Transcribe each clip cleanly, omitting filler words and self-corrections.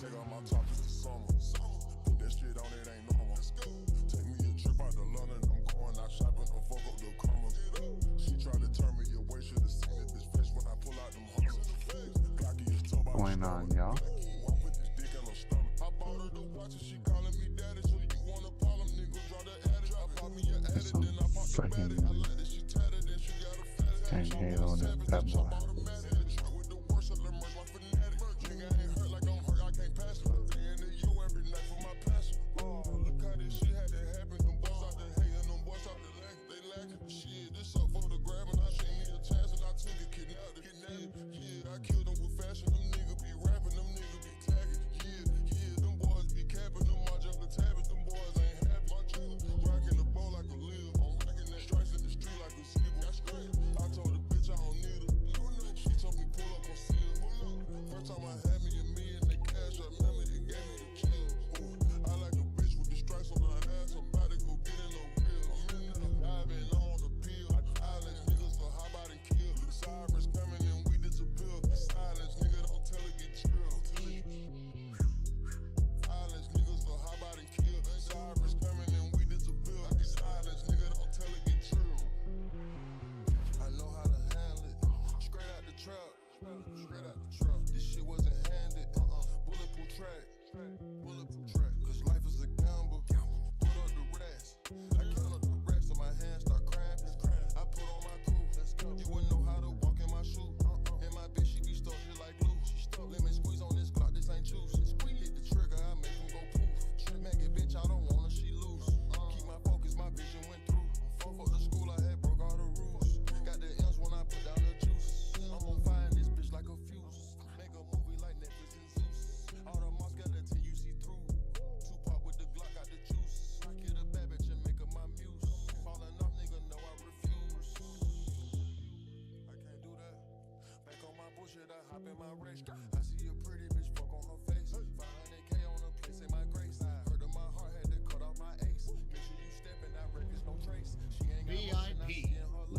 Take all my top to the summer. Put that shit on, it ain't normal. Take me a trip out to London. I'm going out shopping to fuck up the commas. She tried to turn me away. Should've seen it bitch face when I pull out them hunters. Glocky is toe by Going on, y'all? I put this dick in her stomach. I bought her the watch and she calling me daddy. So you wanna problem, nigga, draw the addict. I bought me an addict, then I bought the baddie. I like that she tatted, then she got a fat And Halo and that boy.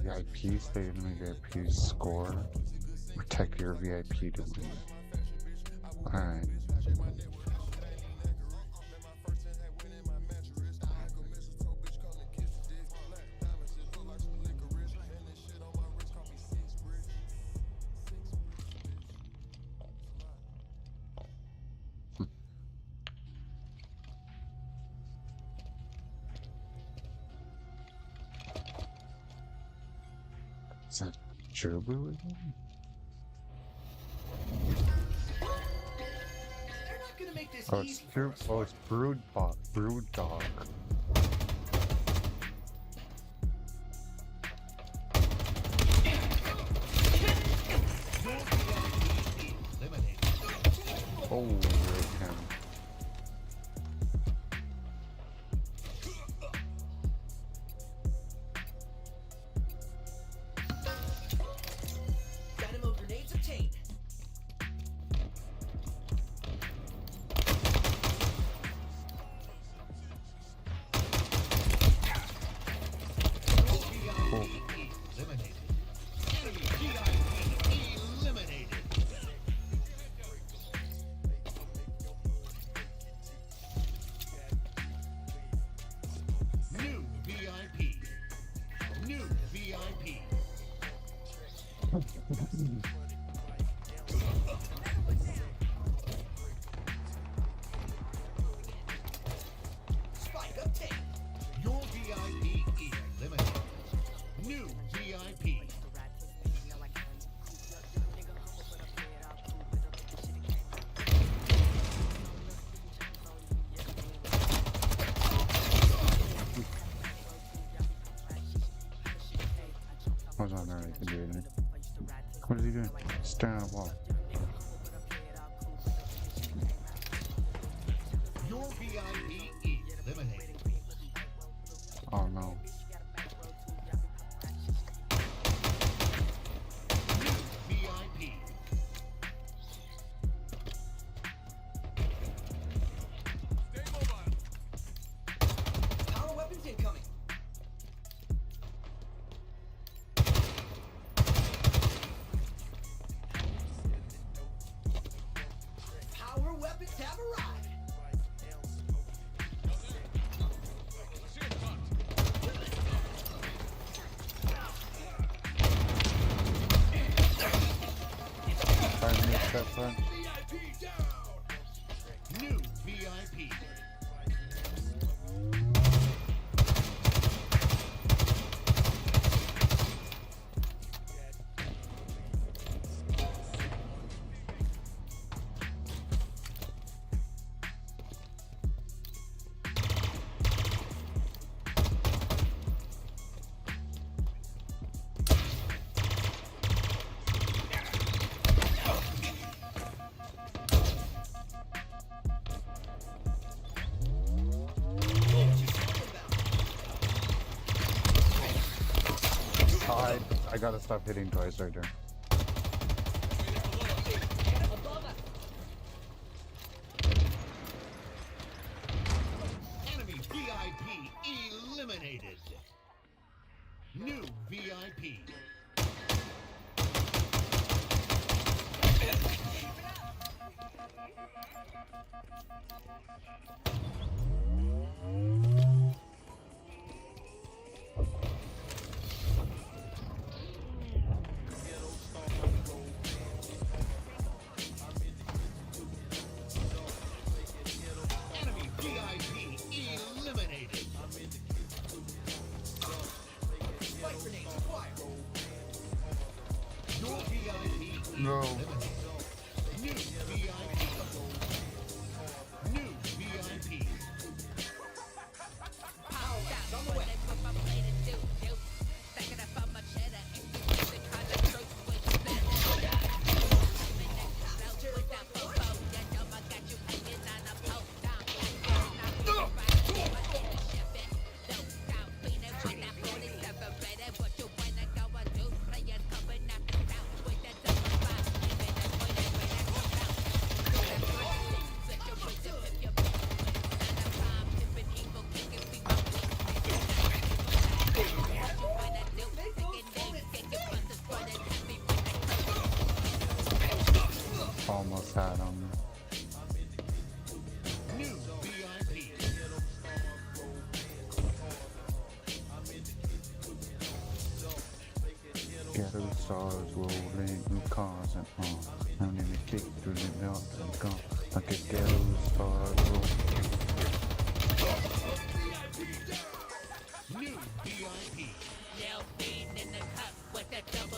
VIP, stay in the VIP score. Protect your VIP to win. Alright. Is that Jobu again? They're not gonna make this Oh, it's easy Brood. for us. Oh, it's Brood Dog. Oh, right him. Dynamo grenades obtained. Oh, Eliminated. Enemy VIP eliminated. New VIP. New VIP. Spike obtained. Your VIP eliminated. New VIP. hold on, alright, I can do it. What is he doing? Staring at the wall. Your VIP eliminated. Oh no. New VIP. Power weapons incoming. Power weapons have arrived. I missed that front. VIP down. New VIP. I gotta stop hitting twice right there. Enemy VIP eliminated. New VIP. Enemy VIP eliminated. Spike grenades acquired. Your VIP No. eliminated. New VIP. New VIP. Power weapons on the way. Almost had him. New VIP. Ghetto stars rolling with cars and I'm in the kick through the melt and gone like a ghetto star roll. New VIP. Yell fiend in the cup with the double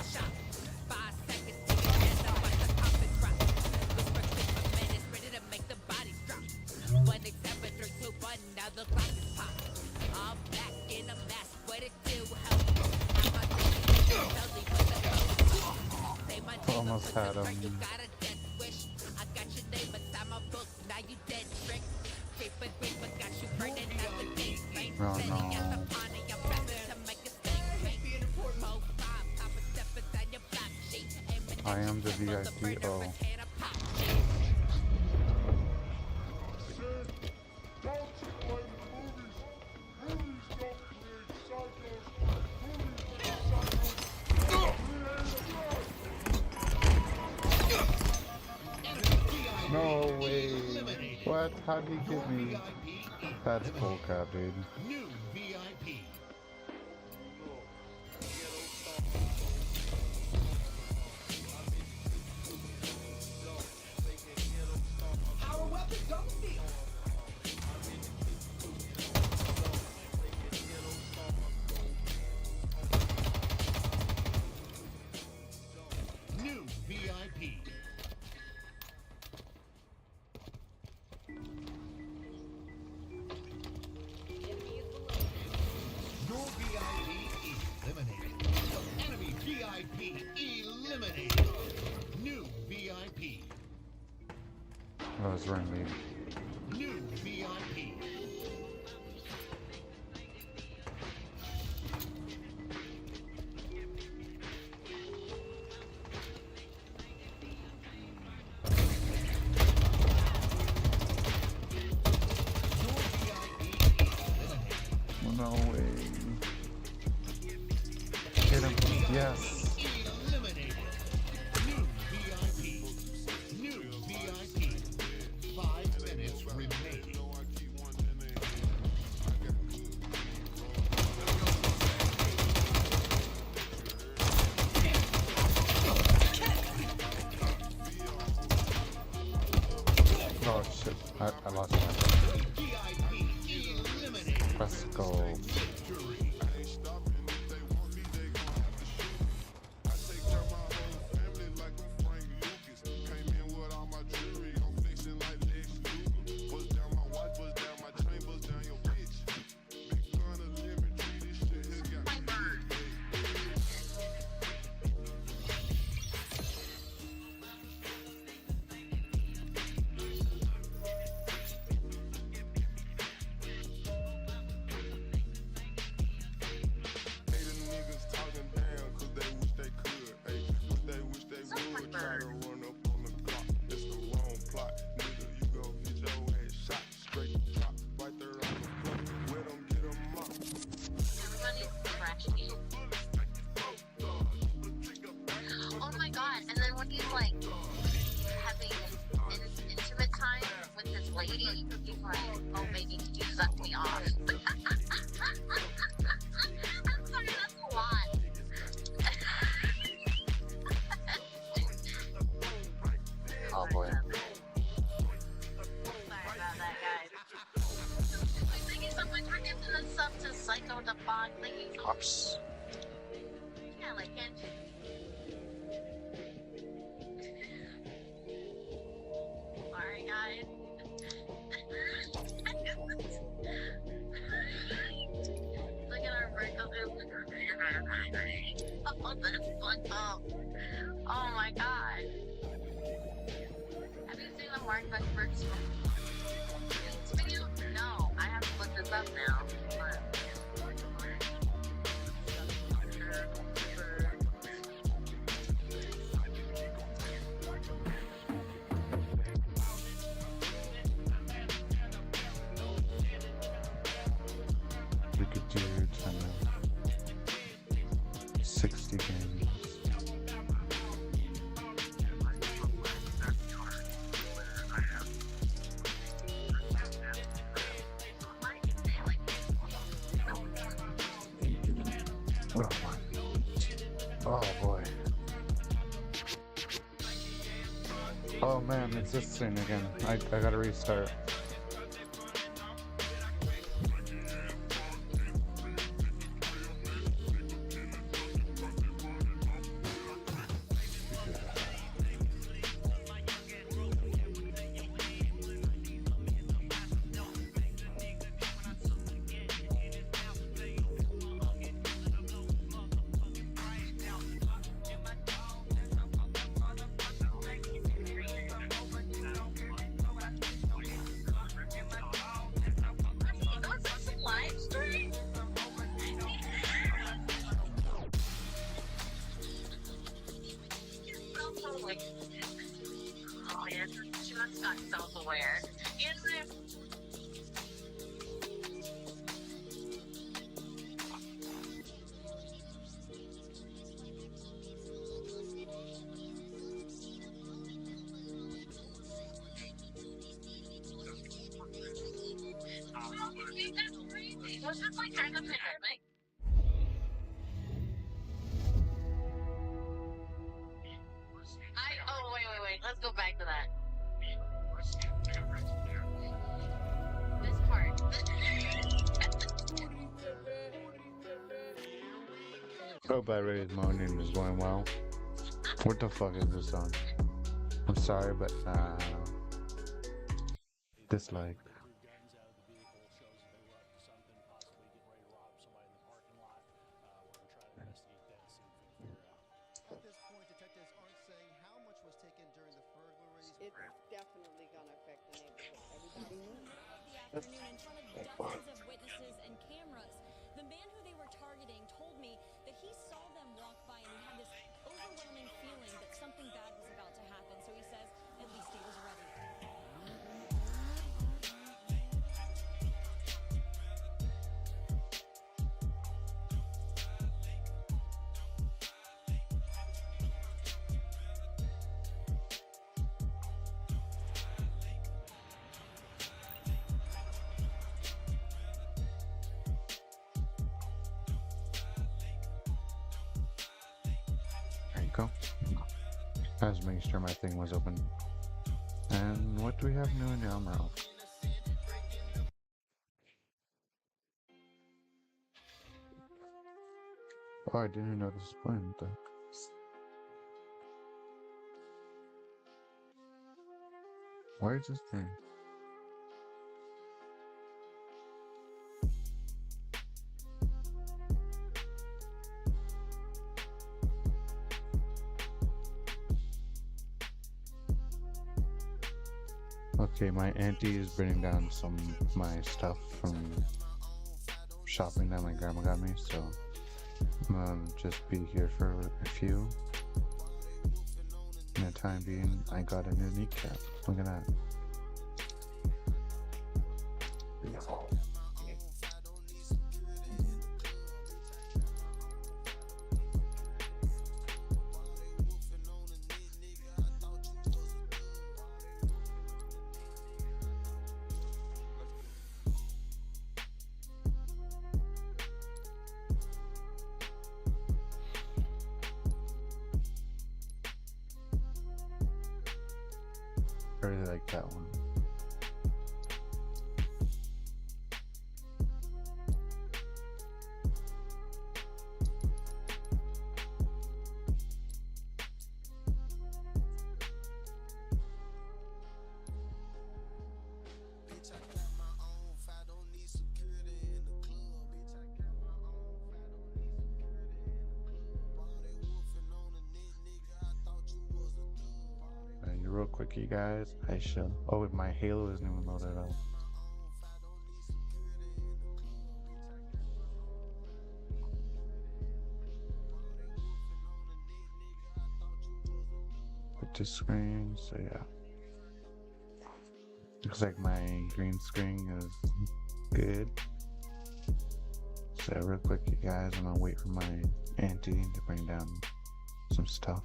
you got a death wish. I got your name inside my book, now you dead trick. Creeper, creeper, got you burning up the gate. Oh Sitting no. at the pond and you're prepping to make a statement. 4, 5, Papa stepping down your block sheet. Aiming I at am the your temple, VIP. the Oh. murderer's head a pop. No way. What? How'd he get me? That's bullcrap, dude. New VIP. Power weapons on the field. New VIP. Your VIP eliminated. Enemy VIP eliminated. New VIP. Oh, it's right me. New VIP. No way. Hit him. Yes. Eliminated. New VIP. New VIP. 5 minutes remaining. Oh shit. I lost my. VIP eliminated. Let's go. Victory. Everybody's crashing. Oh my god, and then when he's like having intimate time with this lady, he's like, oh baby, could you suck me off? I'm sorry, that's a lot. Oh boy. Sorry about that, guys. Thank you so much for giving us up to Psycho the Fog. Thank you so much. Ops. Yeah, like it. Sorry, guys. Look at our breakup. Oh, that's fucked up. Oh my god. Have you seen the Mark Zuckerberg's video? No, I have to look this up now. But... We could do 60 games. Oh, oh boy. Oh man, it's this thing again. I gotta restart. self-aware. You know, that's crazy. Was this like during the pandemic? Wait. Let's go back to that. This part. Hope everybody's morning is going well. What the fuck is this song? I'm sorry, but dislike. At this point, detectives aren't saying how much was taken during the burglaries. It's definitely gonna affect the neighborhood. Everybody knows. The afternoon in front of dozens of witnesses and cameras. The man who they were targeting told me that he saw them walk by and he had this overwhelming feeling that something bad was about to happen. So he says at least he was ready. There you go. I was making sure my thing was open. And what do we have new in the Emerald? Oh, I didn't even know this was playing. What the- Where is this thing? Okay, my auntie is bringing down some of my stuff from shopping that my grandma got me, so I'm gonna just be here for a few. In the time being, I got a new kneecap. Look at that. I really like that one. Real quick, you guys, I should. Oh, my Halo isn't even loaded up. Put this screen, so yeah. Looks like my green screen is good. So real quick, you guys, I'm gonna wait for my auntie to bring down some stuff.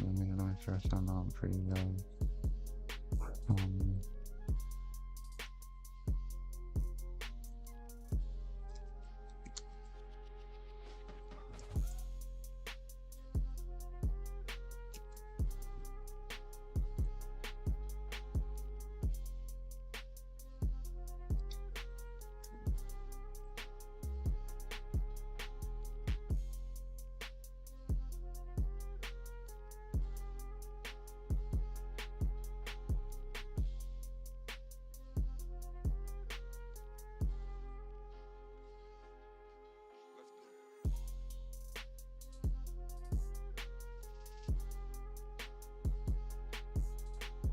Let me know if I sound out for you guys.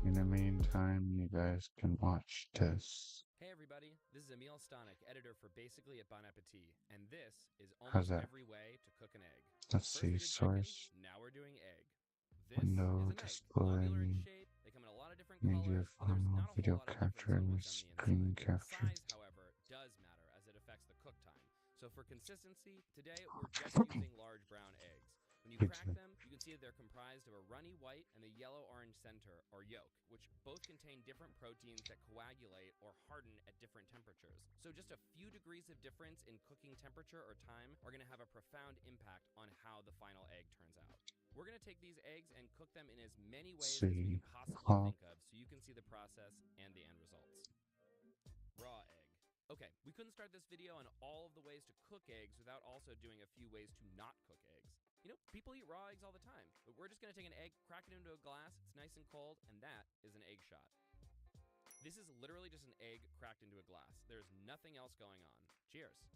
In the meantime, you guys can watch this. Hey everybody, this is Emil Stonik, editor for Basically at Bon Appetit, and this is How's almost that? every way to cook an egg. Let's First see, we did chicken, source, now we're doing egg. This window, is an egg, display, globular in shape, they come in a lot of different media colors, but there's file, not a whole video lot of capture, difference on what's on the screen inside. capture. Size, however, does matter as it affects the cook time. So for consistency, today we're just using large brown eggs. When you crack them, you can see that they're comprised of a runny white and the yellow-orange center, or yolk, which both contain different proteins that coagulate or harden at different temperatures. So just a few degrees of difference in cooking temperature or time are going to have a profound impact on how the final egg turns out. We're going to take these eggs and cook them in as many ways as we can possibly think of so you can see the process and the end results. Raw egg. Okay, we couldn't start this video on all of the ways to cook eggs without also doing a few ways to not cook eggs. You know, people eat raw eggs all the time, but we're just gonna take an egg, crack it into a glass, it's nice and cold, and that is an egg shot. This is literally just an egg cracked into a glass. There's nothing else going on. Cheers.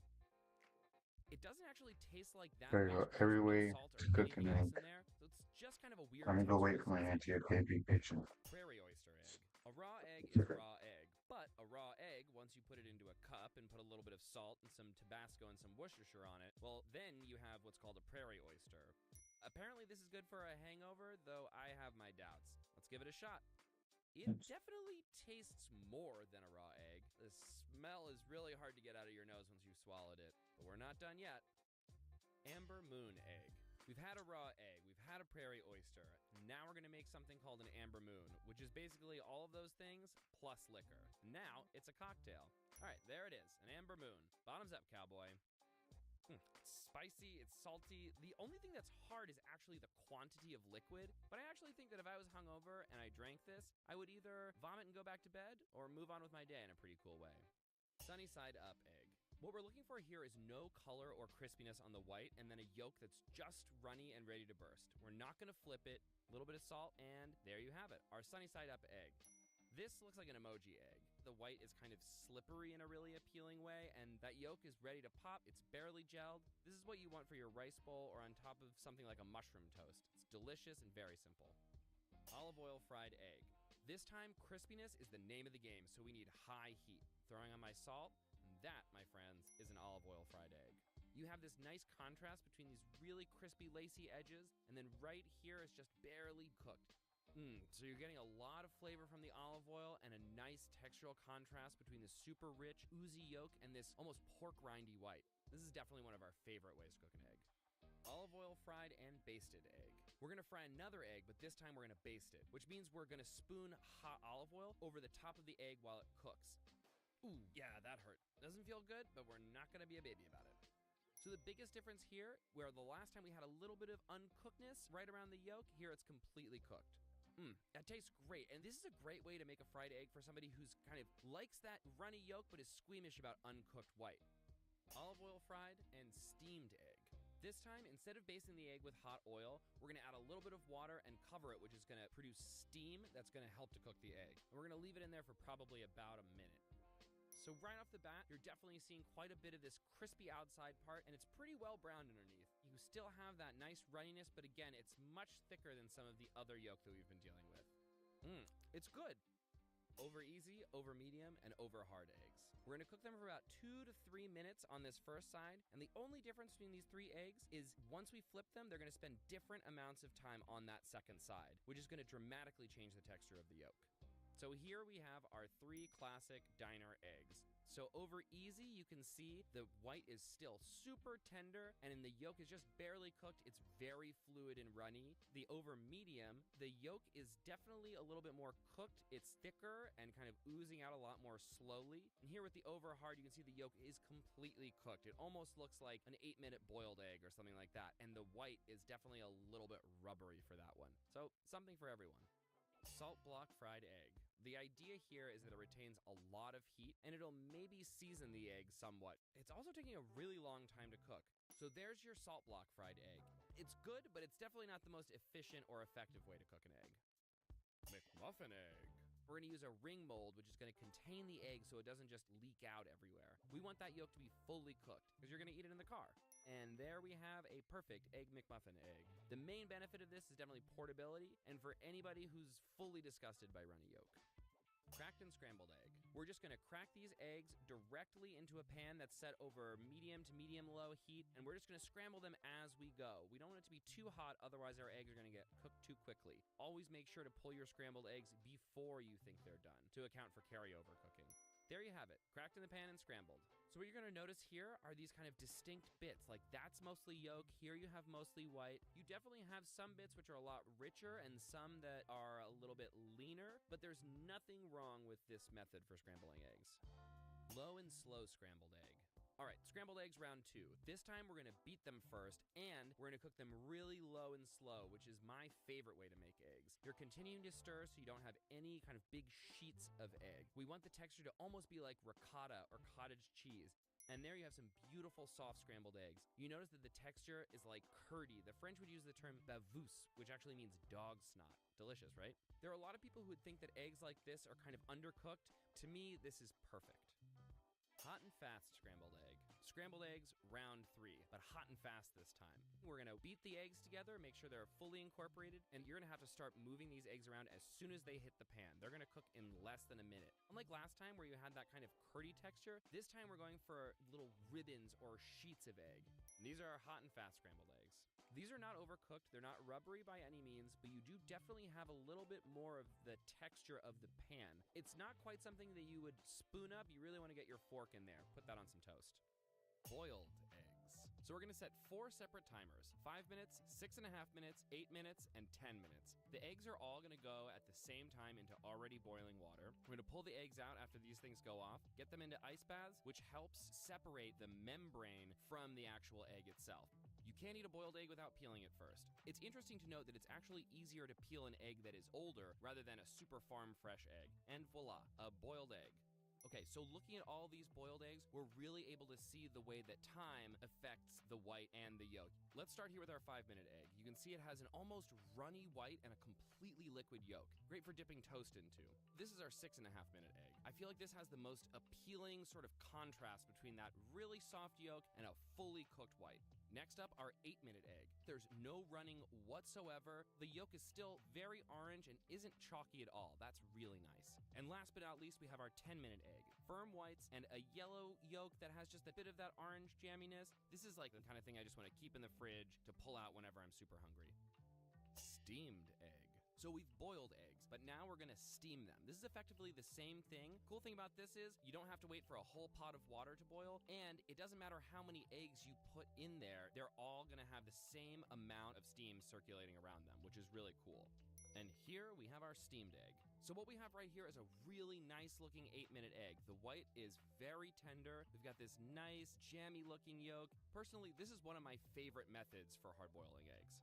It doesn't actually taste like that There you much. go. Every There's no way salt or to cook anything an else egg. in there, so it's just kind of a weird I'm gonna go wait texture for my sensation. auntie. Okay, be patient. Prairie oyster egg. A raw egg is a raw egg, but a raw egg, once you put it into a cup and put a little bit of salt and some Tabasco and some Worcestershire on it, well, then you have what's called a prairie oyster. Apparently this is good for a hangover, though I have my doubts. Let's give it a shot. It definitely tastes more than a raw egg. The smell is really hard to get out of your nose once you've swallowed it, but we're not done yet. Amber moon egg. We've had a raw egg, we've had a prairie oyster. Now we're gonna make something called an amber moon, which is basically all of those things plus liquor. Now it's a cocktail. All right, there it is, an amber moon. Bottoms up, cowboy. It's spicy, it's salty. The only thing that's hard is actually the quantity of liquid, but I actually think that if I was hungover and I drank this, I would either vomit and go back to bed or move on with my day in a pretty cool way. Sunny side up egg. What we're looking for here is no color or crispiness on the white and then a yolk that's just runny and ready to burst. We're not gonna flip it, a little bit of salt, and there you have it, our sunny side up egg. This looks like an emoji egg. The white is kind of slippery in a really appealing way, and that yolk is ready to pop. It's barely gelled. This is what you want for your rice bowl or on top of something like a mushroom toast. It's delicious and very simple. Olive oil fried egg. This time, crispiness is the name of the game, so we need high heat. Throwing on my salt, and that, my friends, is an olive oil fried egg. You have this nice contrast between these really crispy, lacy edges, and then right here is just barely cooked. So you're getting a lot of flavor from the olive oil and a nice textural contrast between the super rich, oozy yolk and this almost pork rindy white. This is definitely one of our favorite ways to cook an egg. Olive oil fried and basted egg. We're gonna fry another egg, but this time we're gonna baste it, which means we're gonna spoon hot olive oil over the top of the egg while it cooks. Ooh, yeah, that hurt. Doesn't feel good, but we're not gonna be a baby about it. So the biggest difference here, where the last time we had a little bit of uncookedness right around the yolk, here it's completely cooked. That tastes great, and this is a great way to make a fried egg for somebody who's kind of likes that runny yolk but is squeamish about uncooked white. Olive oil fried and steamed egg. This time, instead of basting the egg with hot oil, we're gonna add a little bit of water and cover it, which is gonna produce steam that's gonna help to cook the egg. And we're gonna leave it in there for probably about a minute. So right off the bat, you're definitely seeing quite a bit of this crispy outside part, and it's pretty well browned underneath. You still have that nice runniness, but again, it's much thicker than some of the other yolk that we've been dealing with. It's good. Over easy, over medium, and over hard eggs. We're gonna cook them for about 2 to 3 minutes on this first side, and the only difference between these 3 eggs is once we flip them, they're gonna spend different amounts of time on that second side, which is gonna dramatically change the texture of the yolk. So here we have our 3 classic diner eggs. So over easy, you can see the white is still super tender, and in the yolk is just barely cooked. It's very fluid and runny. The over medium, the yolk is definitely a little bit more cooked. It's thicker and kind of oozing out a lot more slowly. And here with the over hard, you can see the yolk is completely cooked. It almost looks like an 8-minute boiled egg or something like that. And the white is definitely a little bit rubbery for that one. So something for everyone. Salt block fried egg. The idea here is that it retains a lot of heat and it'll maybe season the egg somewhat. It's also taking a really long time to cook. So there's your salt block fried egg. It's good, but it's definitely not the most efficient or effective way to cook an egg. McMuffin egg. We're gonna use a ring mold, which is gonna contain the egg so it doesn't just leak out everywhere. We want that yolk to be fully cooked because you're gonna eat it in the car. And there we have a perfect egg McMuffin egg. The main benefit of this is definitely portability, and for anybody who's fully disgusted by runny yolk. Cracked and scrambled egg. We're just gonna crack these eggs directly into a pan that's set over medium to medium-low heat, and we're just gonna scramble them as we go. We don't want it to be too hot, otherwise our eggs are gonna get cooked too quickly. Always make sure to pull your scrambled eggs before you think they're done, to account for carryover cooking. There you have it, cracked in the pan and scrambled. So what you're gonna notice here are these kind of distinct bits, like that's mostly yolk, here you have mostly white. You definitely have some bits which are a lot richer and some that are a little bit leaner, but there's nothing wrong with this method for scrambling eggs. Low and slow scrambled egg. All right, scrambled eggs round 2. This time we're gonna beat them first, and we're gonna cook them really low and slow, which is my favorite way to make eggs. You're continuing to stir so you don't have any kind of big sheets of egg. We want the texture to almost be like ricotta or cottage cheese. And there you have some beautiful soft scrambled eggs. You notice that the texture is like curdy. The French would use the term bavous, which actually means dog snot. Delicious, right? There are a lot of people who would think that eggs like this are kind of undercooked. To me, this is perfect. Hot and fast scrambled egg. Scrambled eggs, round 3, but hot and fast this time. We're gonna beat the eggs together, make sure they're fully incorporated, and you're gonna have to start moving these eggs around as soon as they hit the pan. They're gonna cook in less than a minute. Unlike last time where you had that kind of curdy texture, this time we're going for little ribbons or sheets of egg. And these are our hot and fast scrambled eggs. These are not overcooked, they're not rubbery by any means, but you do definitely have a little bit more of the texture of the pan. It's not quite something that you would spoon up, you really wanna get your fork in there. Put that on some toast. Boiled eggs. So we're gonna set 4 separate timers, 5 minutes, 6.5 minutes, 8 minutes, and 10 minutes. The eggs are all gonna go at the same time into already boiling water. We're gonna pull the eggs out after these things go off, get them into ice baths, which helps separate the membrane from the actual egg itself. You can't eat a boiled egg without peeling it first. It's interesting to note that it's actually easier to peel an egg that is older rather than a super farm fresh egg. And voila, a boiled egg. Okay, so looking at all these boiled eggs, we're really able to see the way that time affects the white and the yolk. Let's start here with our 5-minute egg. You can see it has an almost runny white and a completely liquid yolk. Great for dipping toast into. This is our 6.5-minute egg. I feel like this has the most appealing sort of contrast between that really soft yolk and a fully cooked white. Next up, our 8-minute egg. There's no running whatsoever. The yolk is still very orange and isn't chalky at all. That's really nice. And last but not least, we have our 10-minute egg. Firm whites and a yellow yolk that has just a bit of that orange jamminess. This is like the kind of thing I just want to keep in the fridge to pull out whenever I'm super hungry. Steamed egg. So we've boiled eggs, but now we're gonna steam them. This is effectively the same thing. Cool thing about this is you don't have to wait for a whole pot of water to boil, and it doesn't matter how many eggs you put in there, they're all gonna have the same amount of steam circulating around them, which is really cool. And here we have our steamed egg. So what we have right here is a really nice looking 8-minute egg. The white is very tender. We've got this nice jammy looking yolk. Personally, this is one of my favorite methods for hard boiling eggs.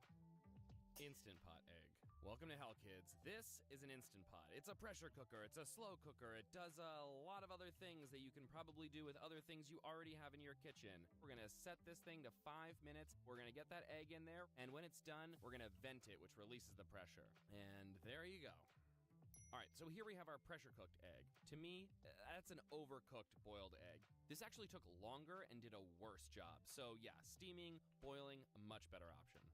Instant Pot egg. Welcome to hell, kids. This is an Instant Pot. It's a pressure cooker, it's a slow cooker, it does a lot of other things that you can probably do with other things you already have in your kitchen. We're gonna set this thing to 5 minutes, we're gonna get that egg in there, and when it's done, we're gonna vent it, which releases the pressure. And there you go. All right, so here we have our pressure cooked egg. To me, that's an overcooked boiled egg. This actually took longer and did a worse job. So yeah, steaming, boiling, a much better option.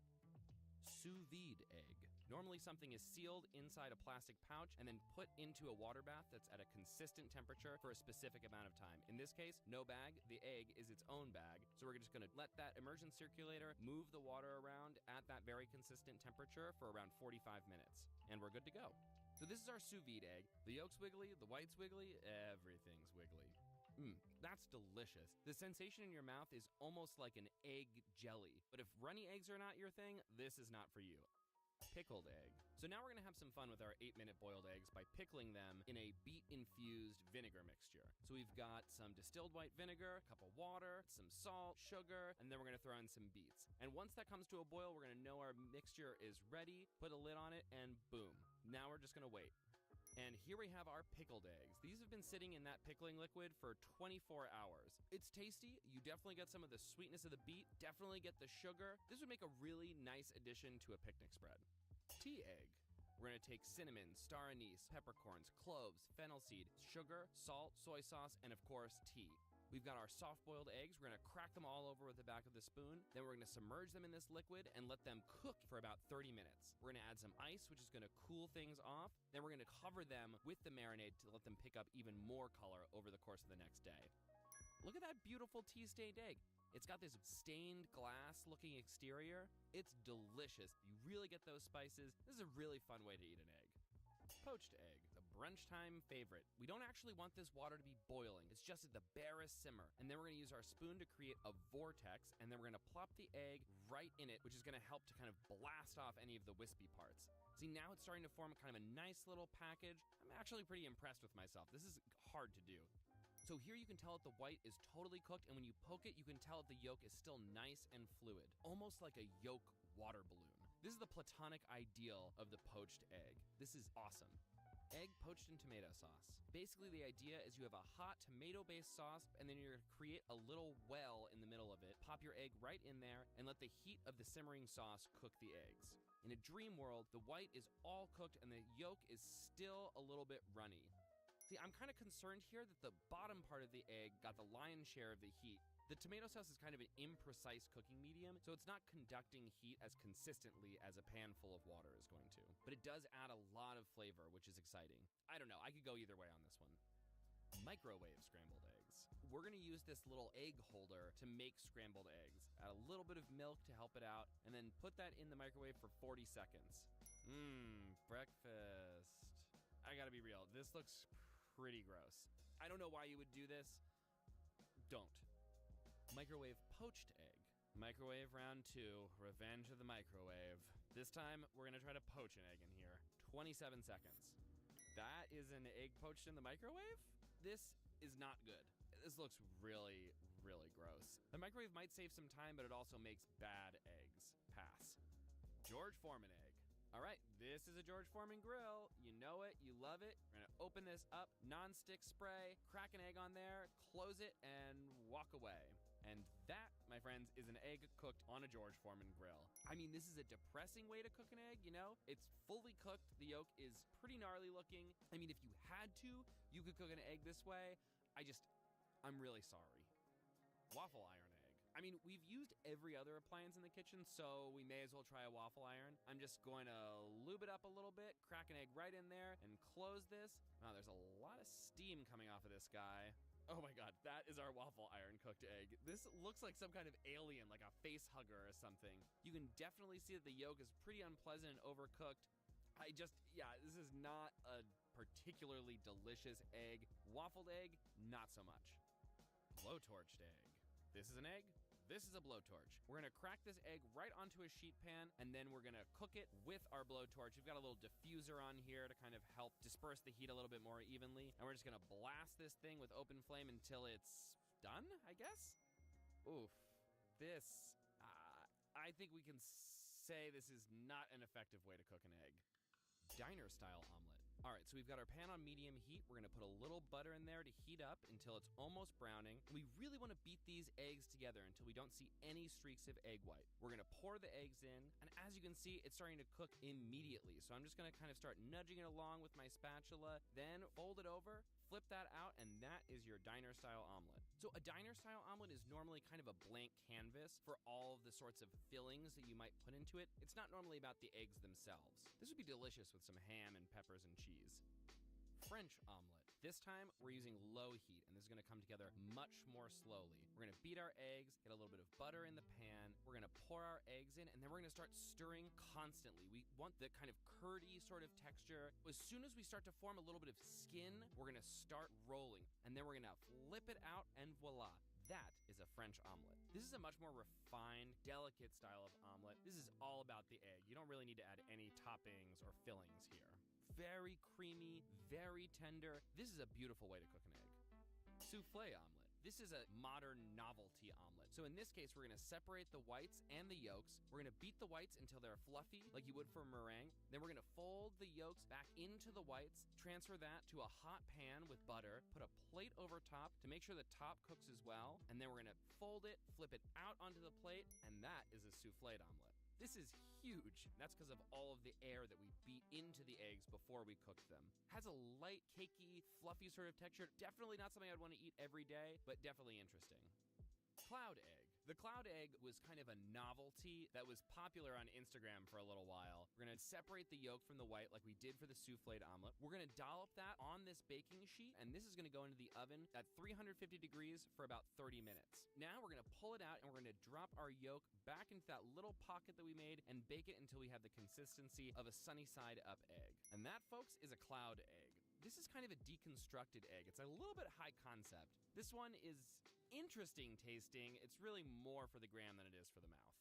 Sous vide egg. Normally something is sealed inside a plastic pouch and then put into a water bath that's at a consistent temperature for a specific amount of time. In this case, no bag, the egg is its own bag. So we're just gonna let that immersion circulator move the water around at that very consistent temperature for around 45 minutes. And we're good to go. So this is our sous vide egg. The yolk's wiggly, the white's wiggly, everything's wiggly. That's delicious. The sensation in your mouth is almost like an egg jelly. But if runny eggs are not your thing, this is not for you. Pickled egg. So now we're gonna have some fun with our 8-minute boiled eggs by pickling them in a beet-infused vinegar mixture. So we've got some distilled white vinegar, a cup of water, some salt, sugar, and then we're gonna throw in some beets. And once that comes to a boil, we're gonna know our mixture is ready, put a lid on it, and boom. Now we're just gonna wait. And here we have our pickled eggs. These have been sitting in that pickling liquid for 24 hours. It's tasty. You definitely get some of the sweetness of the beet, definitely get the sugar. This would make a really nice addition to a picnic spread. Tea egg. We're gonna take cinnamon, star anise, peppercorns, cloves, fennel seed, sugar, salt, soy sauce, and of course, tea. We've got our soft-boiled eggs. We're gonna crack them all over with the back of the spoon. Then we're gonna submerge them in this liquid and let them cook for about 30 minutes. We're gonna add some ice, which is gonna cool things off. Then we're gonna cover them with the marinade to let them pick up even more color over the course of the next day. Look at that beautiful tea-stained egg. It's got this stained glass looking exterior. It's delicious. You really get those spices. This is a really fun way to eat an egg. Poached egg, the brunch time favorite. We don't actually want this water to be boiling. It's just at the barest simmer. And then we're gonna use our spoon to create a vortex, and then we're gonna plop the egg right in it, which is gonna help to kind of blast off any of the wispy parts. See, now it's starting to form kind of a nice little package. I'm actually pretty impressed with myself. This is hard to do. So here you can tell that the white is totally cooked, and when you poke it, you can tell that the yolk is still nice and fluid, almost like a yolk water balloon. This is the platonic ideal of the poached egg. This is awesome. Egg poached in tomato sauce. Basically, the idea is you have a hot tomato-based sauce, and then you're gonna create a little well in the middle of it, pop your egg right in there, and let the heat of the simmering sauce cook the eggs. In a dream world, the white is all cooked and the yolk is still a little bit runny. See, I'm kind of concerned here that the bottom part of the egg got the lion's share of the heat. The tomato sauce is kind of an imprecise cooking medium, so it's not conducting heat as consistently as a pan full of water is going to. But it does add a lot of flavor, which is exciting. I don't know, I could go either way on this one. Microwave scrambled eggs. We're gonna use this little egg holder to make scrambled eggs. Add a little bit of milk to help it out, and then put that in the microwave for 40 seconds. Breakfast. I gotta be real, this looks pretty gross. I don't know why you would do this. Don't. Microwave poached egg. Microwave round 2, revenge of the microwave. This time, we're gonna try to poach an egg in here. 27 seconds. That is an egg poached in the microwave? This is not good. This looks really, really gross. The microwave might save some time, but it also makes bad eggs. Pass. George Foreman egg. All right, this is a George Foreman grill. You know it, you love it. We're gonna open this up, non-stick spray, crack an egg on there, close it, and walk away. And that, my friends, is an egg cooked on a George Foreman grill. I mean, this is a depressing way to cook an egg, you know? It's fully cooked, the yolk is pretty gnarly looking. I mean, if you had to, you could cook an egg this way. I'm really sorry. Waffle iron egg. I mean, we've used every other appliance in the kitchen, so we may as well try a waffle iron. I'm just going to lube it up a little bit, crack an egg right in there, and close this. Wow, there's a lot of steam coming off of this guy. Oh my god, that is our waffle iron cooked egg. This looks like some kind of alien, like a face hugger or something. You can definitely see that the yolk is pretty unpleasant and overcooked. This is not a particularly delicious egg. Waffled egg, not so much. Blowtorched egg. This is an egg. This is a blowtorch. We're gonna crack this egg right onto a sheet pan, and then we're gonna cook it with our blowtorch. We've got a little diffuser on here to kind of help disperse the heat a little bit more evenly. And we're just gonna blast this thing with open flame until it's done, I guess? Oof. This, I think we can say this is not an effective way to cook an egg. Diner style omelet. All right, so we've got our pan on medium heat. We're gonna put a little butter in there to heat up until it's almost browning. We really wanna beat these eggs together until we don't see any streaks of egg white. We're gonna pour the eggs in, and as you can see, it's starting to cook immediately. So I'm just gonna kind of start nudging it along with my spatula, then fold it over, flip that out, and that is your diner style omelet. So a diner style omelet is normally kind of a blank canvas for all of the sorts of fillings that you might put into it. It's not normally about the eggs themselves. This would be delicious with some ham and peppers and cheese. French omelet. This time we're using low heat, and this is gonna come together much more slowly. We're gonna beat our eggs, get a little bit of butter in the pan, we're gonna pour our eggs in, and then we're gonna start stirring constantly. We want the kind of curdy sort of texture. As soon as we start to form a little bit of skin, we're gonna start rolling, and then we're gonna flip it out, and voila. That is a French omelet. This is a much more refined, delicate style of omelet. This is all about the egg. You don't really need to add any toppings or fillings here. Very creamy, very tender. This is a beautiful way to cook an egg. Souffle omelet. This is a modern novelty omelet. So in this case, we're gonna separate the whites and the yolks. We're gonna beat the whites until they're fluffy, like you would for meringue. Then we're gonna fold the yolks back into the whites, transfer that to a hot pan with butter, put a plate over top to make sure the top cooks as well. And then we're gonna fold it, flip it out onto the plate, and that is a souffled omelet. This is huge. That's because of all of the air that we beat into the eggs before we cooked them. Has a light, cakey, fluffy sort of texture. Definitely not something I'd want to eat every day, but definitely interesting. Cloud egg. The cloud egg was kind of a novelty that was popular on Instagram for a little while. We're gonna separate the yolk from the white like we did for the souffled omelet. We're gonna dollop that on this baking sheet, and this is gonna go into the oven at 350 degrees for about 30 minutes. Now we're gonna pull it out and we're gonna drop our yolk back into that little pocket that we made and bake it until we have the consistency of a sunny side up egg. And that, folks, is a cloud egg. This is kind of a deconstructed egg. It's a little bit high concept. This one is interesting tasting. It's really more for the gram than it is for the mouth.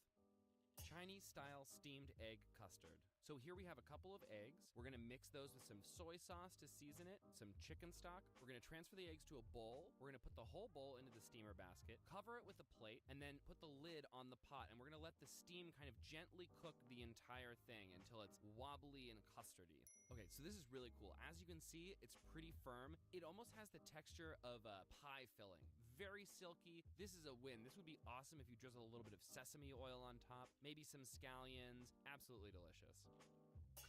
Chinese style steamed egg custard. So here we have a couple of eggs. We're gonna mix those with some soy sauce to season it, some chicken stock. We're gonna transfer the eggs to a bowl. We're gonna put the whole bowl into the steamer basket, cover it with a plate, and then put the lid on the pot. And we're gonna let the steam kind of gently cook the entire thing until it's wobbly and custardy. Okay, so this is really cool. As you can see, it's pretty firm. It almost has the texture of a pie filling. Very silky. This is a win. This would be awesome if you drizzle a little bit of sesame oil on top, maybe some scallions. Absolutely delicious.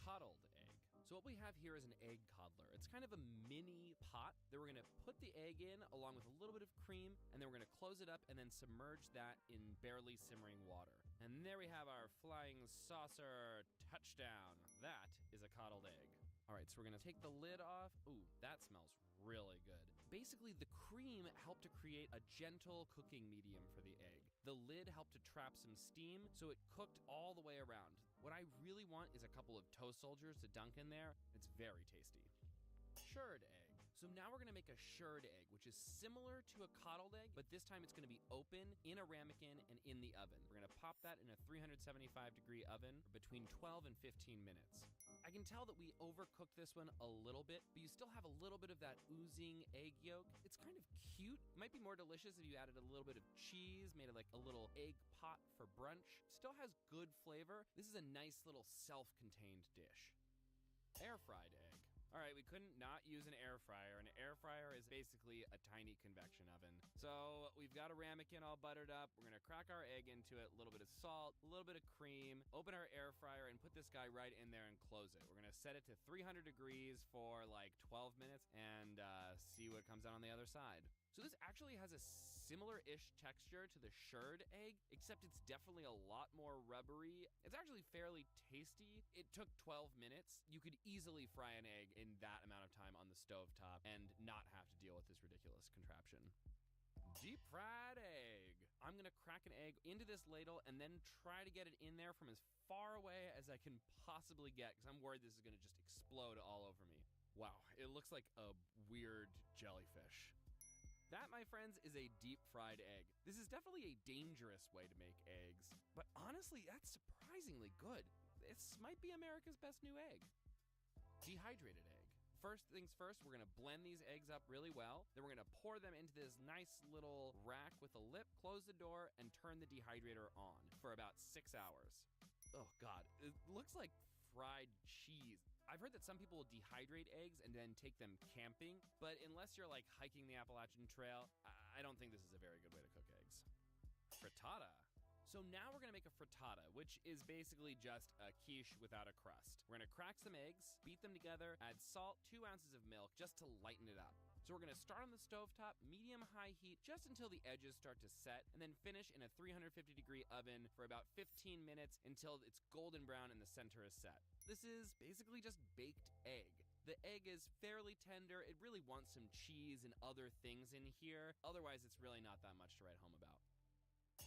Coddled egg. So what we have here is an egg coddler. It's kind of a mini pot that we're gonna put the egg in along with a little bit of cream, and then we're gonna close it up and then submerge that in barely simmering water. And there we have our flying saucer touchdown. That is a coddled egg. All right, so we're gonna take the lid off. Ooh, that smells really good. Basically, the cream helped to create a gentle cooking medium for the egg. The lid helped to trap some steam, so it cooked all the way around. What I really want is a couple of toast soldiers to dunk in there. It's very tasty. Shirred egg. So now we're gonna make a shirred egg, which is similar to a coddled egg, but this time it's gonna be open in a ramekin and in the oven. We're gonna pop that in a 375-degree oven for between 12 and 15 minutes. I can tell that we overcooked this one a little bit, but you still have a little bit of that oozing egg yolk. It's kind of cute. Might be more delicious if you added a little bit of cheese, made it like a little egg pot for brunch. Still has good flavor. This is a nice little self-contained dish. Air fried egg. All right, we couldn't not use an air fryer. An air fryer is basically a tiny convection oven. So we've got a ramekin all buttered up. We're gonna crack our egg into it, a little bit of salt, a little bit of cream, open our air fryer and put this guy right in there and close it. We're gonna set it to 300 degrees for like 12 minutes and see what comes out on the other side. So this actually has a similar-ish texture to the shirred egg, except it's definitely a lot more rubbery. It's actually fairly tasty. It took 12 minutes. You could easily fry an egg in that amount of time on the stovetop and not have to deal with this ridiculous contraption. Deep fried egg. I'm gonna crack an egg into this ladle and then try to get it in there from as far away as I can possibly get, because I'm worried this is gonna just explode all over me. Wow, it looks like a weird jellyfish. That, my friends, is a deep fried egg. This is definitely a dangerous way to make eggs, but honestly, that's surprisingly good. This might be America's best new egg. Dehydrated egg. First things first, we're gonna blend these eggs up really well. Then we're gonna pour them into this nice little rack with a lip, close the door, and turn the dehydrator on for about 6 hours. Oh God, it looks like fried cheese. I've heard that some people will dehydrate eggs and then take them camping, but unless you're like hiking the Appalachian Trail, I don't think this is a very good way to cook eggs. Frittata. So now we're gonna make a frittata, which is basically just a quiche without a crust. We're gonna crack some eggs, beat them together, add salt, 2 ounces of milk, just to lighten it up. So we're gonna start on the stovetop, medium-high heat, just until the edges start to set, and then finish in a 350-degree oven for about 15 minutes until it's golden brown and the center is set. This is basically just baked egg. The egg is fairly tender. It really wants some cheese and other things in here. Otherwise, it's really not that much to write home about.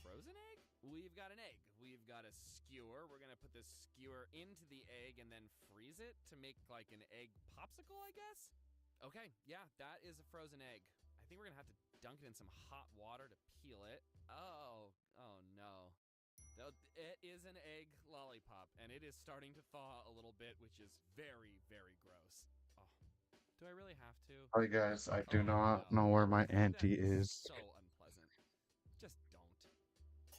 Frozen egg? We've got an egg. We've got a skewer. We're gonna put this skewer into the egg and then freeze it to make like an egg popsicle, I guess? Okay, yeah, that is a frozen egg. I think we're gonna have to dunk it in some hot water to peel it. Oh no. It is an egg lollipop, and it is starting to thaw a little bit, which is very, very gross. Oh, do I really have to? Sorry guys, I do Oh, not no. know where my That auntie is. So unpleasant. Just don't.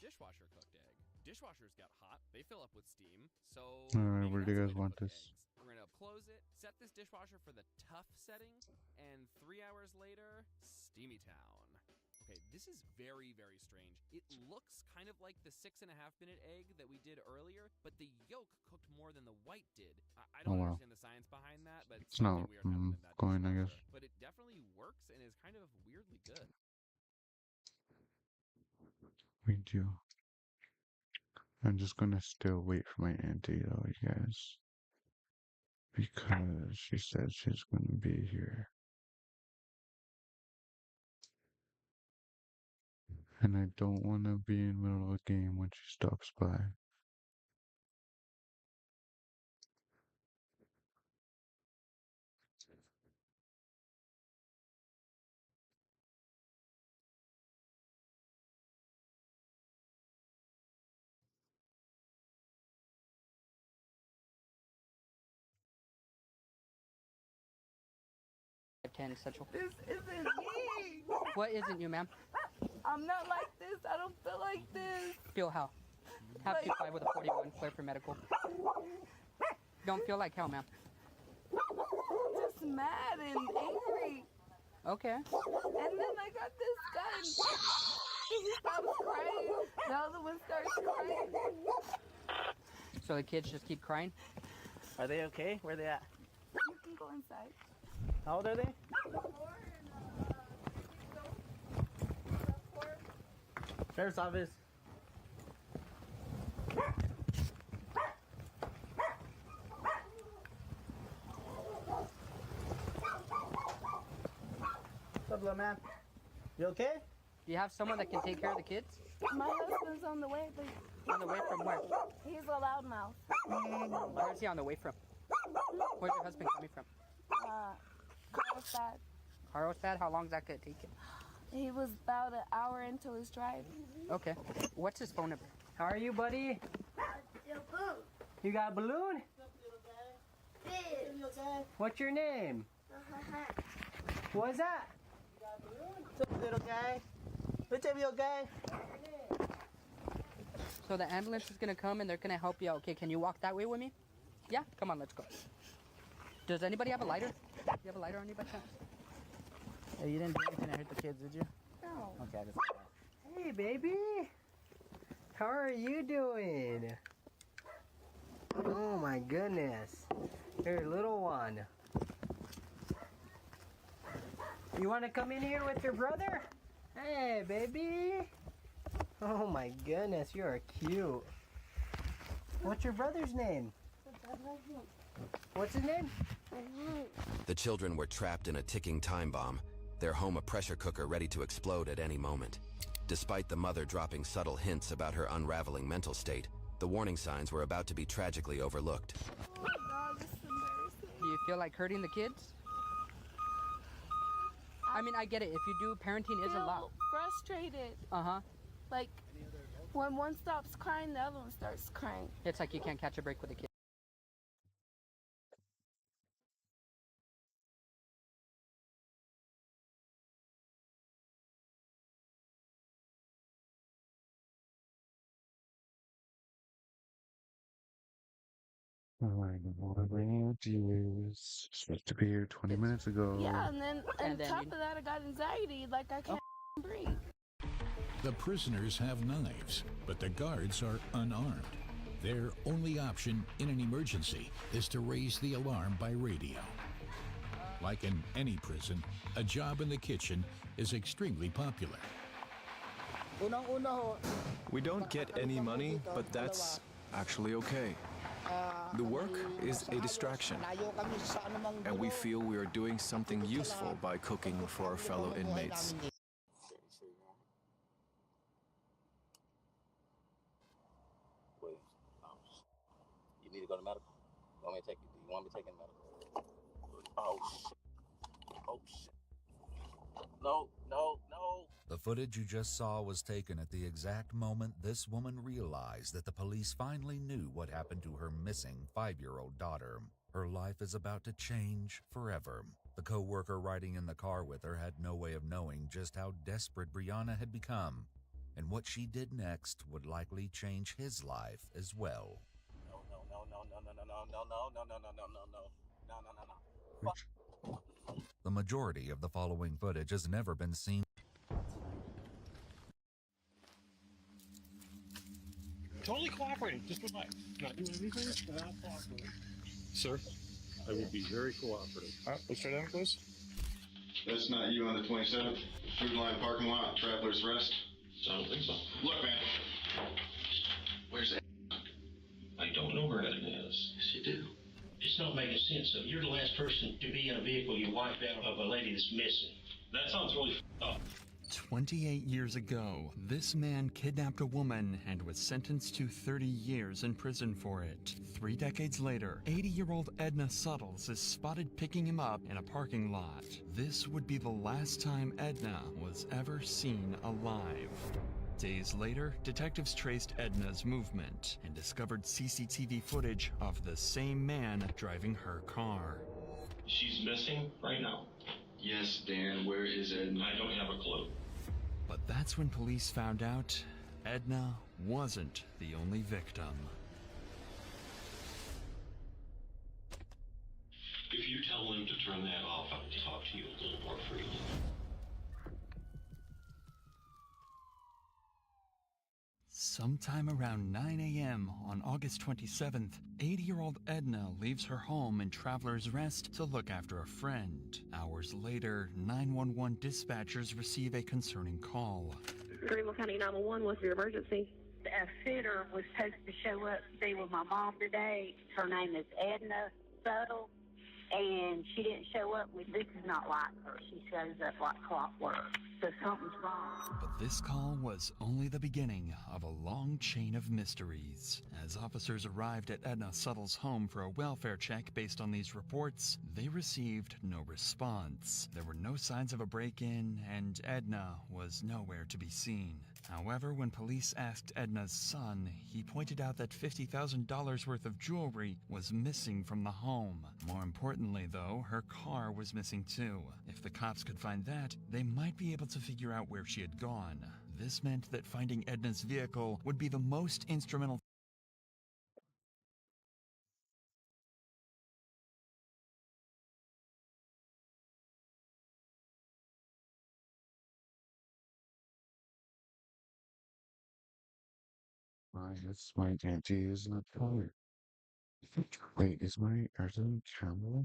Dishwasher cooked egg. Dishwashers get hot. They fill up with steam. So Alright, maybe where do that's you a guys way to want cook this? eggs. We're gonna close it, set this dishwasher for the tough setting, and 3 hours later, Steamy Town. Okay, this is very, very strange. It looks kind of like the 6.5-minute egg that we did earlier, but the yolk cooked more than the white did. I Oh don't wow. understand the science behind that, but It's something not weird happened in that going, I guess. dishwasher. But it definitely works and is kind of weirdly good. We do. I'm just gonna still wait for my auntie though, you guys. Because she said she's gonna be here. And I don't wanna be in the middle of a game when she stops by. Central. This isn't me. What isn't you, ma'am? I'm not like this. I don't feel like this. Feel how? Have to apply with a 41, clear for medical. Don't feel like how, ma'am? Just mad and angry. Okay. And then I got this guy and he stops crying. The other one starts crying. So the kids just keep crying? Are they okay? Where are they at? You can go inside. How old are they? Sheriff's office. What's up, little man? You okay? Do you have someone that can take care of the kids? My husband's on the way, but On the way from where? he's a loudmouth. Where is he on the way from? Where's your husband coming from? Carlstad. Carlstad? How long is that going to take him? He was about an hour into his drive. Okay. What's his phone number? How are you, buddy? You got a balloon? What's your name? What's that? What's up, little guy? What's up, little guy? So the ambulance is going to come and they're going to help you out. Okay, can you walk that way with me? Yeah? Come on, let's go. Does anybody have a lighter? You have a lighter on you by chance? Hey, you didn't do anything to hurt the kids, did you? No. Okay, I just... Hey, baby. How are you doing? Oh, my goodness. You're a little one. You want to come in here with your brother? Hey, baby. Oh, my goodness. You are cute. What's your brother's name? What's his name? The children were trapped in a ticking time bomb, their home a pressure cooker ready to explode at any moment. Despite the mother dropping subtle hints about her unraveling mental state, the warning signs were about to be tragically overlooked. Oh my God, this is embarrassing. Do you feel like hurting the kids? I mean, I get it. If you do, parenting is a lot. Frustrated. Uh-huh. Like, when one stops crying, the other one starts crying. It's like you can't catch a break with a kid. Alright, what are we is supposed to be here 20 minutes ago. Yeah, and then on And then top you- of that, I got anxiety. Like, I can't breathe. The prisoners have knives, but the guards are unarmed. Their only option in an emergency is to raise the alarm by radio. Like in any prison, a job in the kitchen is extremely popular. We don't get any money, but that's actually okay. The work is a distraction, and we feel we are doing something useful by cooking for our fellow inmates. You need to go to medical? Do you want me to take you to medical? Oh, shit. Oh, shit. No. The footage you just saw was taken at the exact moment this woman realized that the police finally knew what happened to her missing 5-year-old daughter. Her life is about to change forever. The co-worker riding in the car with her had no way of knowing just how desperate Brianna had become, and what she did next would likely change his life as well. No. The majority of the following footage has never been seen. cooperating, just relax. Not doing anything without cooperating. Sir, I will be very cooperative. All right, let's try that, please. That's not you on the 27th. Food Line parking lot, Traveler's Rest. I don't think so. Look, man. Where's that? I don't know where Edna is. Yes, you do. It's not making sense. So you're the last person to be in a vehicle you wiped out of a lady that's missing. That sounds really up. 28 years ago, this man kidnapped a woman and was sentenced to 30 years in prison for it. 3 decades later, 80-year-old Edna Suttles is spotted picking him up in a parking lot. This would be the last time Edna was ever seen alive. Days later, detectives traced Edna's movement and discovered CCTV footage of the same man driving her car. She's missing right now. Yes, Dan, where is Edna? I don't have a clue. But that's when police found out Edna wasn't the only victim. If you tell them to turn that off, I can talk to you a little more freely. Sometime around 9 a.m. on August 27th, 80-year-old Edna leaves her home in Traveler's Rest to look after a friend. Hours later, 911 dispatchers receive a concerning call. Greenville County 911, what's your emergency? A fitter was supposed to show up to be with my mom today. Her name is Edna Suttle, and she didn't show up. This is not like her. She shows up like clockwork. So something's wrong. But this call was only the beginning of a long chain of mysteries. As officers arrived at Edna Suttle's home for a welfare check based on these reports, they received no response. There were no signs of a break-in, and Edna was nowhere to be seen. However, when police asked Edna's son, he pointed out that $50,000 worth of jewelry was missing from the home. More importantly, though, her car was missing too. If the cops could find that, they might be able to figure out where she had gone. This meant that finding Edna's vehicle would be the most instrumental. I guess my auntie is not tired. Wait, is my Arizona camera?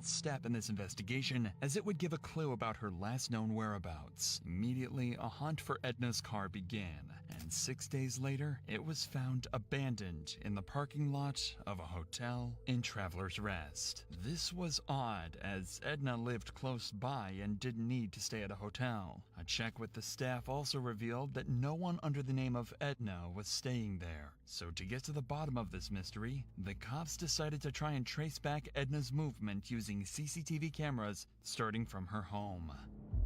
Step in this investigation, as it would give a clue about her last known whereabouts. Immediately, a hunt for Edna's car began, and 6 days later, it was found abandoned in the parking lot of a hotel in Traveler's Rest. This was odd, as Edna lived close by and didn't need to stay at a hotel. A check with the staff also revealed that no one under the name of Edna was staying there. So to get to the bottom of this mystery, the cops decided to try and trace back Edna's movement using CCTV cameras starting from her home.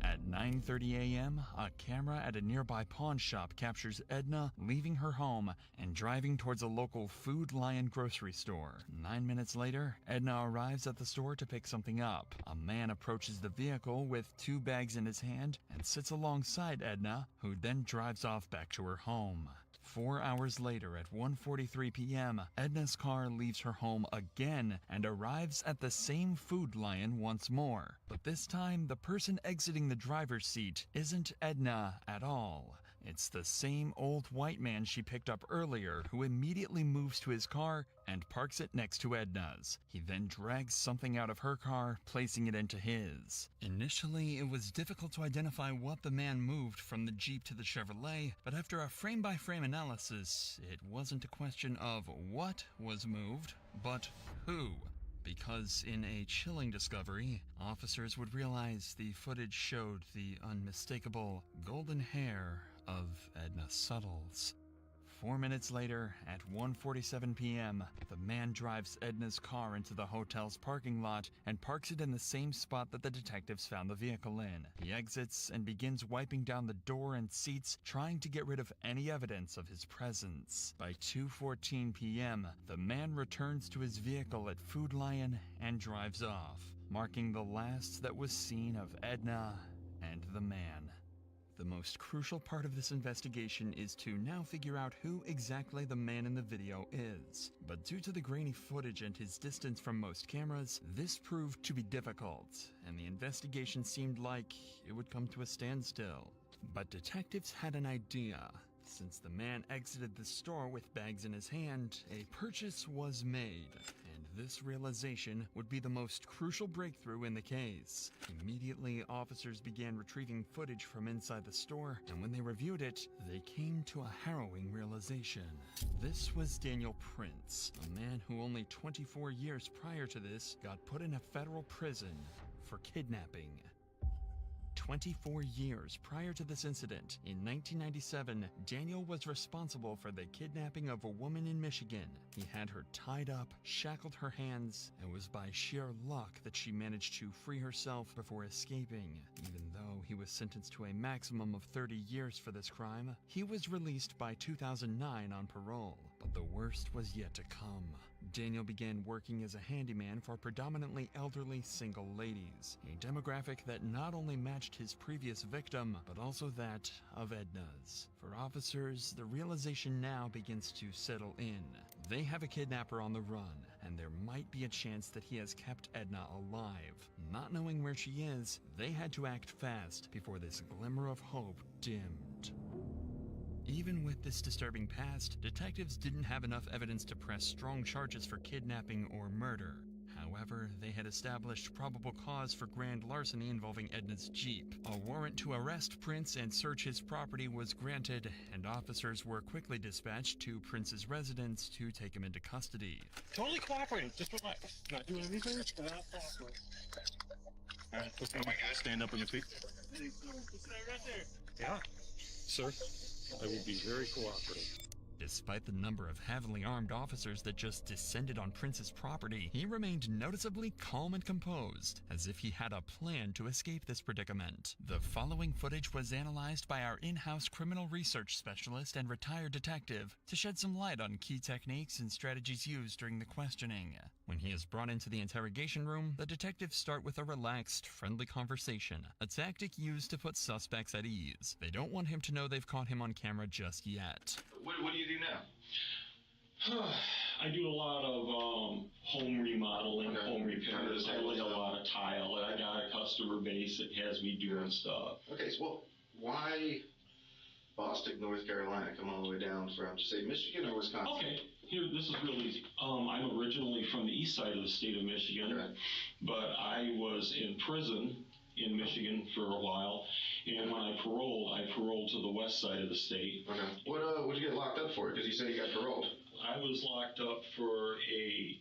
At 9:30 a.m., a camera at a nearby pawn shop captures Edna leaving her home and driving towards a local Food Lion grocery store. 9 minutes later, Edna arrives at the store to pick something up. A man approaches the vehicle with 2 bags in his hand and sits alongside Edna, who then drives off back to her home. 4 hours later, at 1:43 p.m., Edna's car leaves her home again and arrives at the same Food Lion once more. But this time, the person exiting the driver's seat isn't Edna at all. It's the same old white man she picked up earlier, who immediately moves to his car and parks it next to Edna's. He then drags something out of her car, placing it into his. Initially, it was difficult to identify what the man moved from the Jeep to the Chevrolet, but after a frame-by-frame analysis, it wasn't a question of what was moved, but who. Because in a chilling discovery, officers would realize the footage showed the unmistakable golden hair of Edna Suttles. 4 minutes later, at 1:47 p.m., the man drives Edna's car into the hotel's parking lot and parks it in the same spot that the detectives found the vehicle in. He exits and begins wiping down the door and seats, trying to get rid of any evidence of his presence. By 2:14 p.m., the man returns to his vehicle at Food Lion and drives off. marking the last that was seen of Edna and the man. The most crucial part of this investigation is to now figure out who exactly the man in the video is. But due to the grainy footage and his distance from most cameras, this proved to be difficult, and the investigation seemed like it would come to a standstill. But detectives had an idea. Since the man exited the store with bags in his hand, a purchase was made. This realization would be the most crucial breakthrough in the case. Immediately, officers began retrieving footage from inside the store, and when they reviewed it, they came to a harrowing realization. This was Daniel Prince, a man who only 24 years prior to this got put in a federal prison for kidnapping. 24 years prior to this incident, in 1997, Daniel was responsible for the kidnapping of a woman in Michigan. He had her tied up, shackled her hands, and it was by sheer luck that she managed to free herself before escaping. Even though he was sentenced to a maximum of 30 years for this crime, he was released by 2009 on parole. But the worst was yet to come. Daniel began working as a handyman for predominantly elderly single ladies, a demographic that not only matched his previous victim, but also that of Edna's. For officers, the realization now begins to settle in. They have a kidnapper on the run, and there might be a chance that he has kept Edna alive. Not knowing where she is, they had to act fast before this glimmer of hope dimmed. Even with this disturbing past, detectives didn't have enough evidence to press strong charges for kidnapping or murder. However, they had established probable cause for grand larceny involving Edna's Jeep. A warrant to arrest Prince and search his property was granted, and officers were quickly dispatched to Prince's residence to take him into custody. Totally cooperating. Just relax. Not doing anything. Not cooperating. All right, let's stand up on your feet. Stay right there. Yeah. Sir, I will be very cooperative. Despite the number of heavily armed officers that just descended on Prince's property, he remained noticeably calm and composed, as if he had a plan to escape this predicament. The following footage was analyzed by our in-house criminal research specialist and retired detective to shed some light on key techniques and strategies used during the questioning. When he is brought into the interrogation room, the detectives start with a relaxed, friendly conversation, a tactic used to put suspects at ease. They don't want him to know they've caught him on camera just yet. What do you do now? I do a lot of home remodeling, home repairs. I lay a lot of tile, and I got a customer base that has me doing stuff. Okay, so why Boston, North Carolina, come all the way down from, say, Michigan or Wisconsin? Okay, here, this is real easy. I'm originally from the east side of the state of Michigan, but I was in prison in Michigan for a while, and when I paroled to the west side of the state. Okay. What'd you get locked up for? Because you said you got paroled. I was locked up for a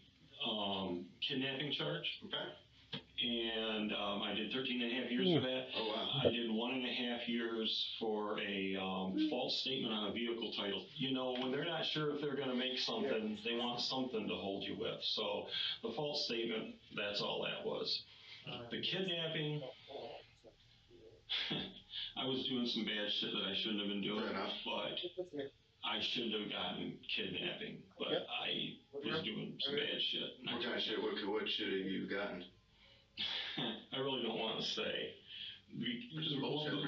kidnapping charge. Okay. And I did 13 and a half years for that. Oh, wow. I did 1.5 years for a false statement on a vehicle title. You know, when they're not sure if they're going to make something, they want something to hold you with. So the false statement, that's all that was. The kidnapping, I was doing some bad shit that I shouldn't have been doing, but I shouldn't have gotten kidnapping, but I was doing some bad shit. What kind of shit? What shit have you gotten? I really don't want to say. We're just bullshitting.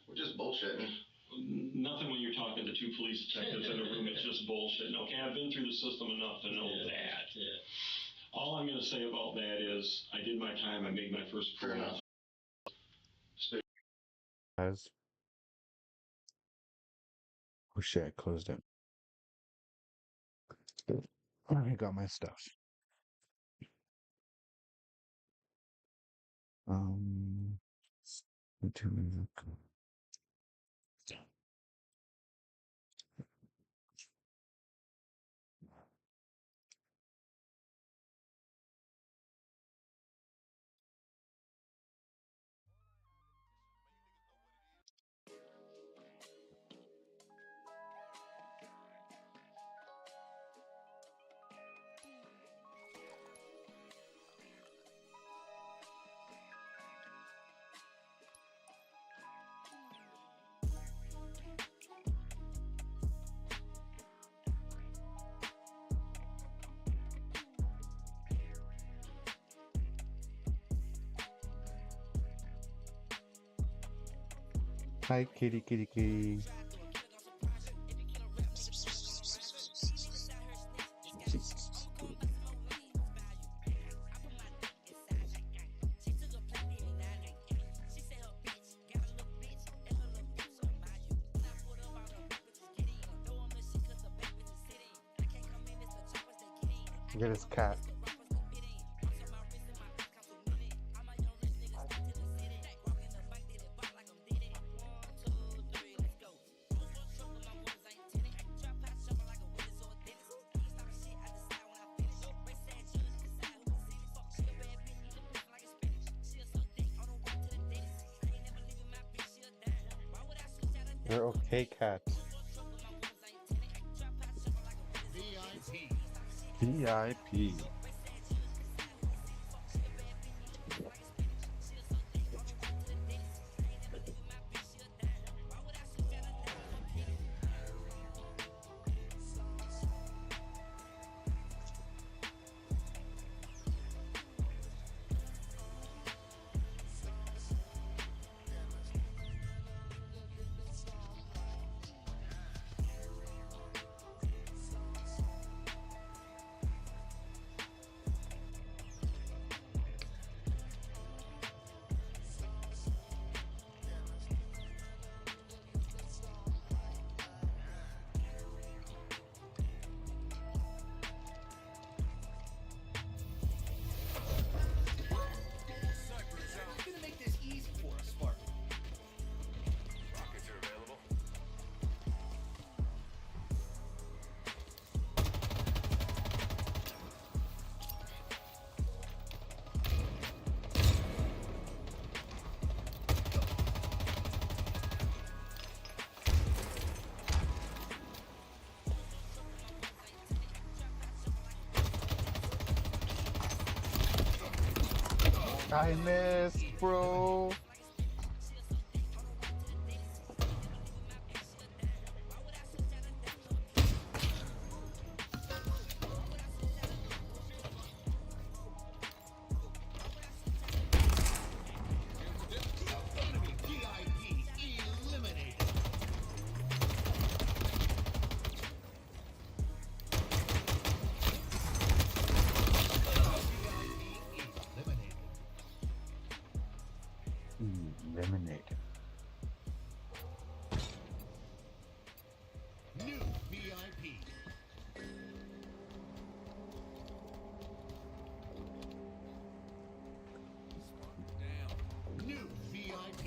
We're just bullshitting. Nothing when you're talking to two police detectives in a room. It's just bullshit. Okay, I've been through the system enough to know that. Yeah. All I'm going to say about that is I did my time. I made my first Fair enough. Guys. Oh shit, I closed it. I got my stuff. Hi, kitty, kitty, kitty. Get his cat. They're okay cats. VIP. I missed, bro. Eliminated. New VIP. Down. New VIP.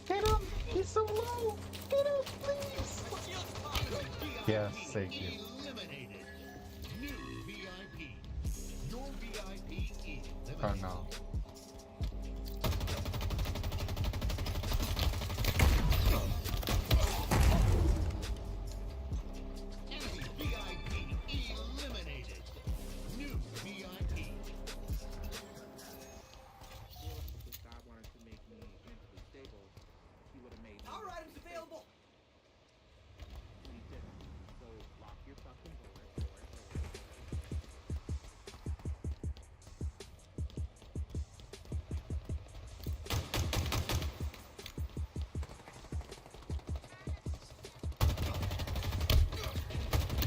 Get him! He's so low! Get him, please! Yes, thank you. Eliminated. New VIP. Your VIP is Oh eliminated. no. Enemy VIP eliminated. New VIP. If God wanted to make me mentally stable, he would have made me. Power items available. He didn't. So lock your fucking door.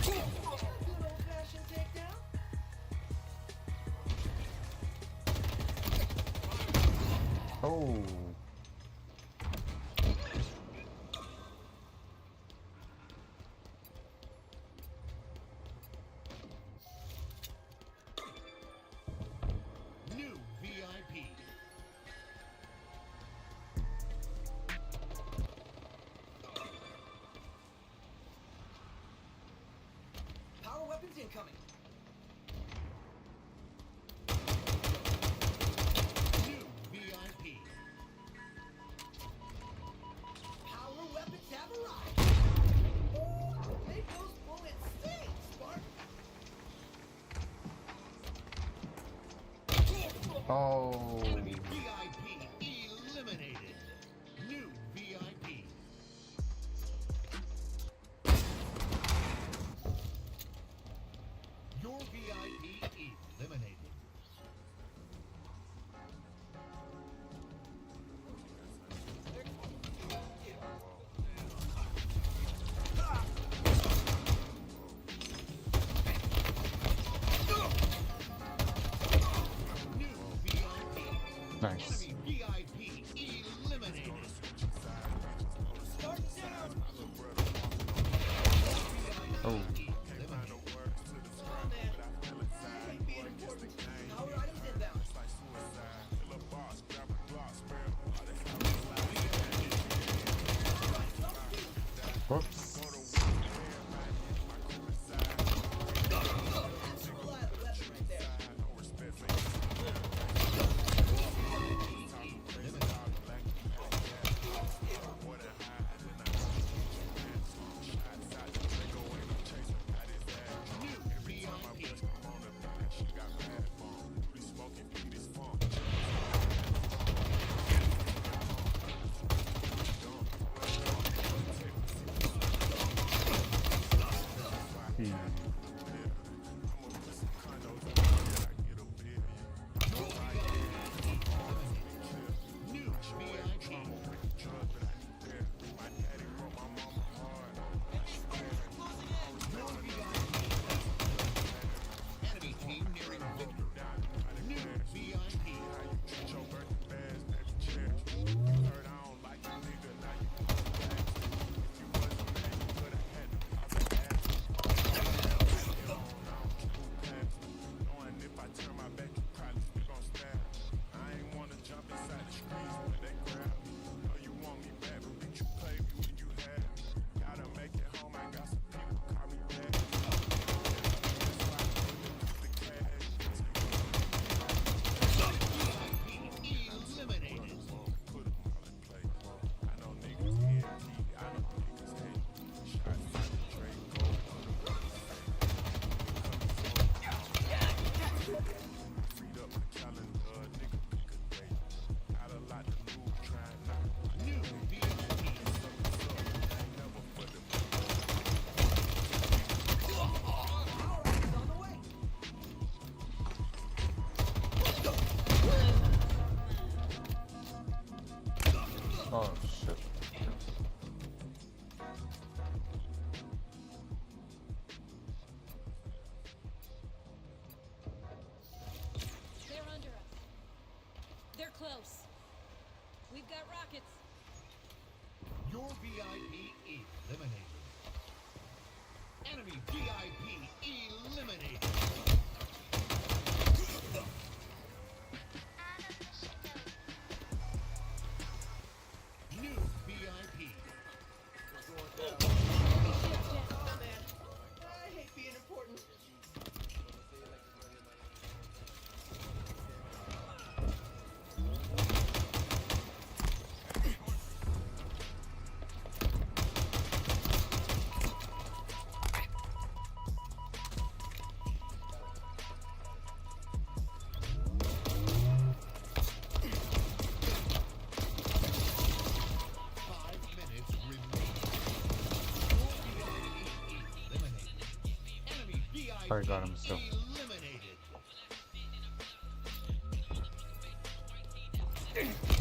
Good old-fashioned takedown. Oh. New VIP. Power weapons incoming. New VIP. Power weapons have arrived. Ooh, make those bullets sting, Spark. Oh. Enemy VIP eliminated. New VIP. VIP eliminated. Nice. VIP eliminated. Oh. Whoops. Enemy team nearing victory. New VIP. Eliminated. New Oh shit. They're under us. They're close. We've got rockets. Your VIP eliminated. Enemy VIP eliminated. New VIP. I hate being important. 5 minutes remaining. Your VIP eliminated. Enemy VIP I got him still. eliminated.